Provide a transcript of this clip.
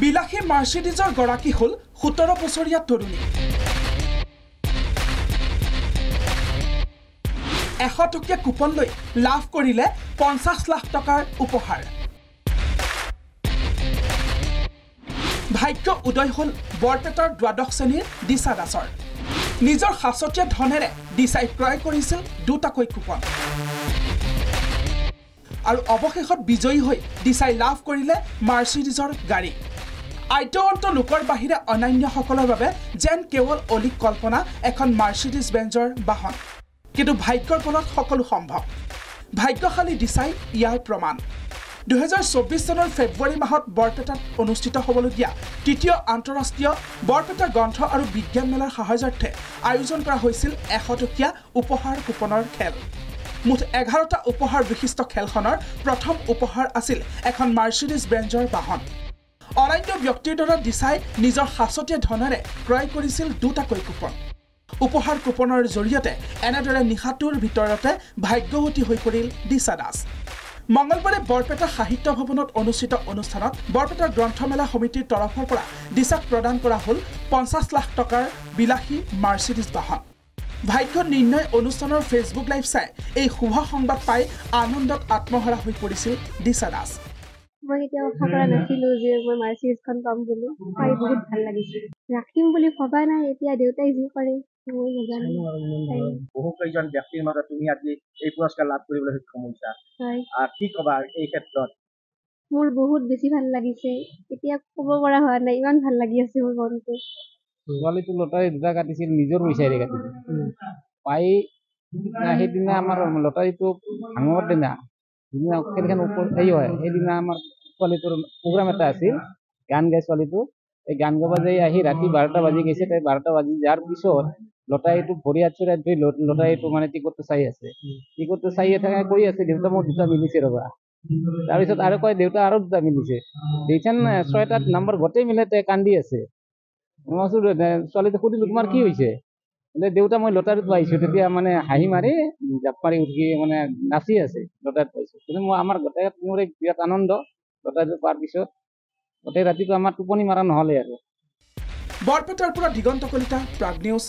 বিলাসী মাৰ্চিডিজৰ গৰাকী হ'ল 17 বছৰীয়া তৰুণী। 100 টকীয়া কুপন লৈ লাভ কৰিলে 50 লাখ টকাৰ উপহাৰ। ভাগ্য উদয় হ'ল বৰপেটাৰ দ্বাদশ শ্ৰেণীৰ দিশা দাসৰ। নিজৰ সাঁচতীয়া ধনেৰে দিশাই ক্ৰয় কৰিছিল 2টাকৈ কুপন আৰু অৱশেষত বিজয়ী হৈ দিশাই লাভ কৰিলে মাৰ্চিডিজৰ গাড়ী। আদ্যৱন্ত লোকৰ বাহিৰে অন্যান্যসকলৰ বাবে যেন কেৱল অলিক কল্পনা এখন মাৰ্চিডিজ বেঞ্জৰ বাহন, কিন্তু ভাগ্যৰ বলত সকলো সম্ভৱ। ভাগ্যশালী দিশাই ইয়াৰ প্ৰমাণ। 2024 চনৰ ফেব্ৰুৱাৰী মাহত বৰপেটাত অনুষ্ঠিত হ'বলগীয়া তৃতীয় আন্তঃৰাষ্ট্ৰীয় বৰপেটা গ্ৰন্থ আৰু বিজ্ঞান মেলাৰ সাহায্যাৰ্থে আয়োজন কৰা হৈছিল 100 টকীয়া উপহাৰ কুপনৰ খেল। মুঠ 11টা উপহাৰ বিশিষ্ট খেলখনৰ প্ৰথম উপহাৰ আছিল এখন মাৰ্চিডিজ বেঞ্জৰ বাহন। অনান্য ব্যক্তিৰ দৰে দিশাই নিজৰ সাঁচতীয়া ধনেৰে ক্ৰয় কৰিছিল 2টাকৈ কুপন। উপহাৰ কুপনৰ জৰিয়তে এনেদৰে নিশাটোৰ ভিতৰতে ভাগ্যৱতী হৈ পৰিল দিশা দাস। মঙলবাৰে বৰপেটা সাহিত্য ভৱনত অনুষ্ঠিত অনুষ্ঠানত বৰপেটা গ্ৰন্থমেলা সমিতিৰ তৰফৰ পৰা দিশাক প্ৰদান কৰা হ'ল 50 লাখ টকাৰ বিলাসী মাৰ্চিডিজ বাহন। ভাগ্য নিৰ্ণয় অনুষ্ঠানৰ ফেচবুক লাইভ চাই এই শুভ সংবাদ পাই আনন্দত আত্মহাৰা হৈ পৰিছিল দিশা দাস। মই কেতিয়াও আশা কৰা নাছিলো যে মই মাৰ্চিডিজখন পাম বুলি, পাই বহুত ভাল লাগিছে। ৰাখিম বুলি ভবা নাই, এতিয়া দেউতাই যি কৰে মই নাজানো। বহু কেইজন ব্যক্তিৰ মাজত তুমি আজি এই পুৰস্কাৰ লাভ কৰিবলৈ সক্ষম হৈছা, কি কবা এই ক্ষেত্ৰত? মোৰ বহুত বেছি ভাল লাগিছে, এতিয়া ক'ব পৰা হোৱা নাই, ইমান ভাল লাগি আছে মোৰ মনটো। ছোৱালীটো লটাৰী 2টা কাটিছিল, নিজৰ পইচাৰে কাটিছিল। পাই সেইদিনা আমাৰ লটাৰীটো ভাঙৰ দিনা খেলখন হেৰি হয়, সেইদিনা আমাৰ ছোৱালীটোৰ প্ৰগ্ৰাম এটা আছিল, গান গাই ছোৱালীটো। এই গান গাব যাই আহি ৰাতি 12টা বাজি গৈছে। তাই 12টা বাজি যোৱাৰ পিছত লটাৰীটো ভৰি হাত চুৰাই ধৰি লটাৰীটো মানে টিকটটো চাই আছে। টিকটটো চাই থাকে কৈ আছে, দেউতা মোৰ 2টা মিলিছে ৰবা। তাৰপিছত আৰু কয় দেউতা আৰু 2টা মিলিছে। দেইখান 6টাত নম্বৰ গোটেই মিলে তাই কান্দি আছে। মই আছো ছোৱালীটো সুধিলো তোমাৰ কি হৈছে? দেউতা মই লটাৰীত পাইছো। তেতিয়া মানে হাঁহি মাৰি জাপ মাৰি উঠি মানে নাচি আছে, লটাৰীত পাইছো। কিন্তু মই আমাৰ গোটেই মোৰ বিৰাট আনন্দ লটাৰীটো পোৱাৰ পিছত। গোটেই ৰাতিটো আমাৰ টোপনি মাৰা নহ'লে আৰু। বৰপেটাৰ পৰা দিগন্ত কলিতা, প্ৰাগ নিউজ।